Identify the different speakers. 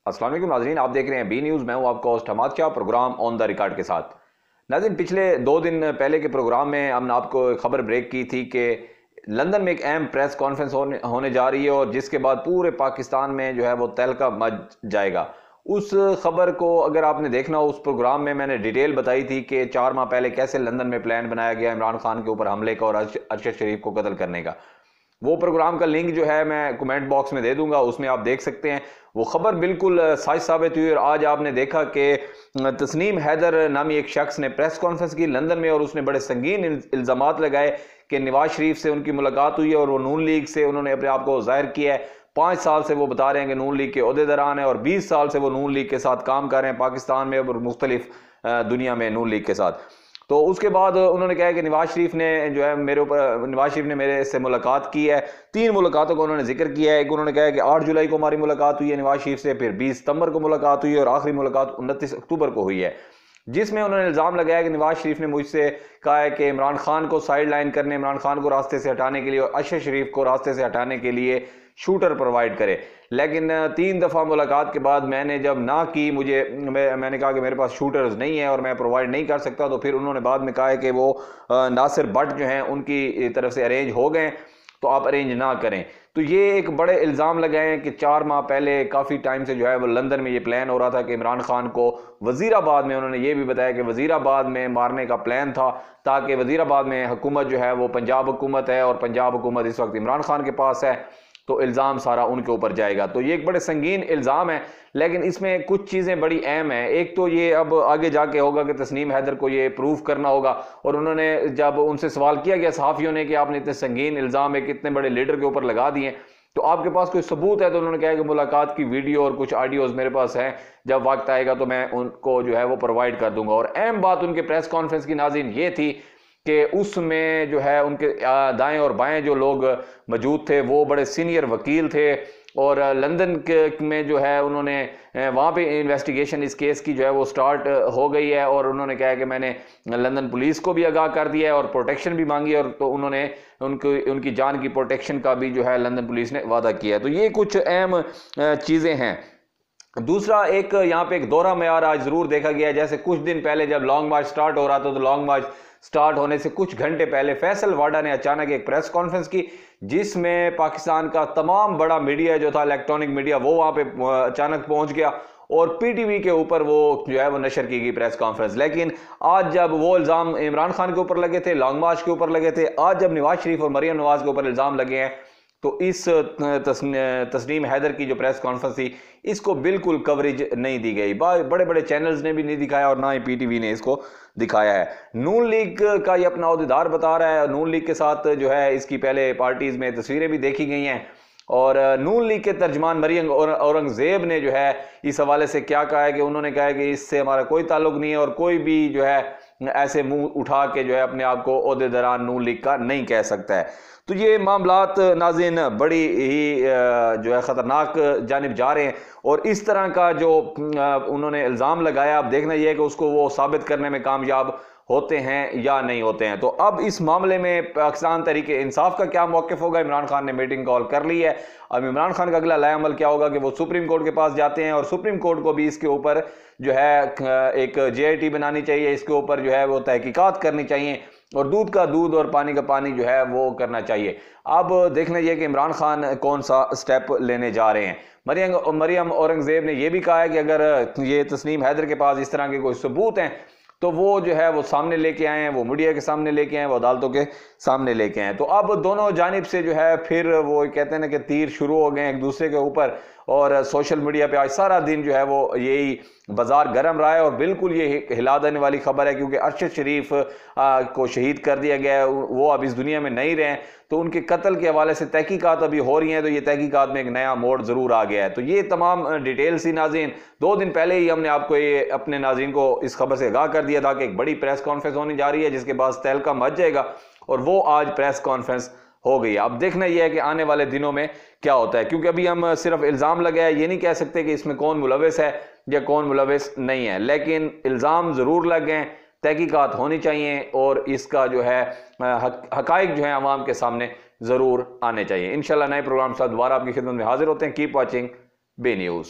Speaker 1: अस्सलाम वालेकुम नाज़रीन, आप देख रहे हैं बी न्यूज़। मैं हूं आपका host Hamad Shah, program on the record के साथ। नाज़रीन, पिछले 2 दिन पहले के प्रोग्राम में हमने आपको खबर ब्रेक की थी कि लंदन में एक अहम प्रेस कॉन्फ्रेंस होने जा रही है और जिसके बाद पूरे पाकिस्तान में जो है वो तहलका मच जाएगा। उस खबर को अगर आपने देखना हो, उस प्रोग्राम में मैंने डिटेल बताई थी कि 4 माह पहले कैसे लंदन में प्लान बनाया गया इमरान खान के ऊपर हमले का और अरशद शरीफ को कत्ल करने का। वो प्रोग्राम का लिंक जो है मैं कमेंट बॉक्स में दे दूंगा, उसमें आप देख सकते हैं। वो खबर बिल्कुल सच साबित हुई और आज आपने देखा कि तस्नीम हैदर नामी एक शख्स ने प्रेस कॉन्फ्रेंस की लंदन में और उसने बड़े संगीन इल्ज़ामात लगाए कि नवाज शरीफ से उनकी मुलाकात हुई है और वो नून लीग से उन्होंने अपने आप को जाहिर किया है। 5 साल से वो बता रहे हैं कि नून लीग के ओहदेदारान है और 20 साल से वो नून लीग के साथ काम कर रहे हैं पाकिस्तान में और मुख्तलिफ दुनिया में नून लीग के साथ। तो उसके बाद उन्होंने कहा कि नवाज शरीफ ने जो है नवाज शरीफ ने मेरे से मुलाकात की है। 3 मुलाकातों का उन्होंने जिक्र किया है। एक उन्होंने कहा कि 8 जुलाई को हमारी मुलाकात हुई है नवाज शरीफ से, फिर 20 सितंबर को मुलाकात हुई है और आखिरी मुलाकात 29 अक्टूबर को हुई है, जिसमें उन्होंने इल्ज़ाम लगाया कि नवाज शरीफ ने मुझसे कहा है कि इमरान खान को साइड लाइन करने, इमरान खान को रास्ते से हटाने के लिए और अरशद शरीफ को रास्ते से हटाने के लिए शूटर प्रोवाइड करे। लेकिन 3 दफ़ा मुलाकात के बाद मैंने जब ना की, मैंने कहा कि मेरे पास शूटर्स नहीं है और मैं प्रोवाइड नहीं कर सकता, तो फिर उन्होंने बाद में कहा है कि वो नासिर भट्ट जो हैं उनकी तरफ से अरेंज हो गए, तो आप अरेंज ना करें। तो ये एक बड़े इल्ज़ाम लगाए हैं कि 4 माह पहले काफ़ी टाइम से जो है वो लंदन में ये प्लान हो रहा था कि इमरान खान को वज़ीराबाद में, उन्होंने ये भी बताया कि वज़ीराबाद में मारने का प्लान था ताकि वज़ीराबाद में हुकूमत जो है वो पंजाब हुकूमत है और पंजाब हुकूमत इस वक्त इमरान खान के पास है, तो इल्ज़ाम सारा उनके ऊपर जाएगा। तो ये एक बड़े संगीन इल्ज़ाम है, लेकिन इसमें कुछ चीज़ें बड़ी अहम हैं। एक तो ये अब आगे जाके होगा कि तस्नीम हैदर को ये प्रूफ करना होगा, और उन्होंने जब उनसे सवाल किया गया सहाफ़ियों ने कि आपने इतने संगीन इल्ज़ाम एक इतने बड़े लीडर के ऊपर लगा दिए, तो आपके पास कोई सबूत है? तो उन्होंने कहा कि मुलाकात की वीडियो और कुछ ऑडियोज़ मेरे पास हैं, जब वक्त आएगा तो मैं उनको जो है वो प्रोवाइड कर दूंगा। और अहम बात उनके प्रेस कॉन्फ्रेंस की नाज़रीन ये थी कि उसमें जो है उनके दाएं और बाएं जो लोग मौजूद थे वो बड़े सीनियर वकील थे, और लंदन के में जो है उन्होंने वहाँ पे इन्वेस्टिगेशन इस केस की जो है वो स्टार्ट हो गई है। और उन्होंने कहा कि मैंने लंदन पुलिस को भी आगाह कर दिया है और प्रोटेक्शन भी मांगी, और तो उन्होंने उनकी जान की प्रोटेक्शन का भी जो है लंदन पुलिस ने वादा किया है। तो ये कुछ अहम चीज़ें हैं। दूसरा, एक यहाँ पे एक दोहरा मेयार आज जरूर देखा गया है। जैसे कुछ दिन पहले जब लॉन्ग मार्च स्टार्ट हो रहा था, तो लॉन्ग मार्च स्टार्ट होने से कुछ घंटे पहले फैसल वाडा ने अचानक एक प्रेस कॉन्फ्रेंस की, जिसमें पाकिस्तान का तमाम बड़ा मीडिया जो था, इलेक्ट्रॉनिक मीडिया, वो वहां पे अचानक पहुंच गया और पीटीवी के ऊपर वो जो है वो नशर की गई प्रेस कॉन्फ्रेंस। लेकिन आज जब वो इल्ज़ाम इमरान खान के ऊपर लगे थे, लॉन्ग मार्च के ऊपर लगे थे, आज जब नवाज शरीफ और मरियम नवाज के ऊपर इल्ज़ाम लगे हैं, तो इस तस्नीम हैदर की जो प्रेस कॉन्फ्रेंस थी इसको बिल्कुल कवरेज नहीं दी गई। बड़े बड़े चैनल्स ने भी नहीं दिखाया और ना ही पीटीवी ने इसको दिखाया है। नून लीग का ये अपना अहदेदार बता रहा है, नून लीग के साथ जो है इसकी पहले पार्टीज में तस्वीरें भी देखी गई हैं, और नून लीग के तर्जमान मरियम औरंगजेब ने जो है इस हवाले से क्या कहा है कि उन्होंने कहा है कि इससे हमारा कोई ताल्लुक नहीं है और कोई भी जो है ऐसे मुंह उठा के जो है अपने आप को ओहदेदारान नून लीग का नहीं कह सकता है। तो ये मामलात नाज़रीन बड़ी ही जो है ख़तरनाक जानिब जा रहे हैं, और इस तरह का जो उन्होंने इल्ज़ाम लगाया, अब देखना यह है कि उसको वो साबित करने में कामयाब होते हैं या नहीं होते हैं। तो अब इस मामले में पाकिस्तान तहरीक इंसाफ का क्या मौक़िफ़ होगा? इमरान खान ने मीटिंग कॉल कर ली है। अब इमरान खान का अगला लाएअमल क्या होगा कि वो सुप्रीम कोर्ट के पास जाते हैं, और सुप्रीम कोर्ट को भी इसके ऊपर जो है एक JIT बनानी चाहिए, इसके ऊपर जो है वो तहकीकात करनी चाहिए, और दूध का दूध और पानी का पानी जो है वो करना चाहिए। अब देखना यह कि इमरान खान कौन सा स्टेप लेने जा रहे हैं। मरियम औरंगजेब ने यह भी कहा है कि अगर ये तस्नीम हैदर के पास इस तरह के कोई सबूत हैं तो वो जो है वो सामने लेके आए हैं, वो मीडिया के सामने लेके आए, वो अदालतों के सामने लेके आए। तो अब दोनों जानिब से जो है फिर वो कहते हैं ना कि तीर शुरू हो गए एक दूसरे के ऊपर, और सोशल मीडिया पे आज सारा दिन जो है वो यही बाजार गर्म रहा है। और बिल्कुल ये हिला देने वाली खबर है, क्योंकि अरशद शरीफ को शहीद कर दिया गया है, वो अब इस दुनिया में नहीं रहे, तो उनके कत्ल के हवाले से तहकीकात अभी हो रही हैं। तो ये तहकीकात में एक नया मोड़ ज़रूर आ गया है। तो ये तमाम डिटेल्स ही नाज़रीन 2 दिन पहले ही हमने आपको ये अपने नाज़रीन को इस खबर से आगाह कर दिया था कि एक बड़ी प्रेस कॉन्फ्रेंस होने जा रही है, जिसके बाद तहलका मच जाएगा, और वो आज प्रेस कॉन्फ्रेंस हो गई। अब देखना यह है कि आने वाले दिनों में क्या होता है, क्योंकि अभी हम सिर्फ इल्ज़ाम लगाए, ये नहीं कह सकते कि इसमें कौन मुलविस है या कौन मुलविस नहीं है, लेकिन इल्ज़ाम ज़रूर लग गए, तहकीकात होनी चाहिए, और इसका जो है हकाइक जो है आवाम के सामने ज़रूर आने चाहिए। इंशाल्लाह नए प्रोग्राम के साथ दोबारा आपकी खिदमत में हाजिर होते हैं। Keep watching B news.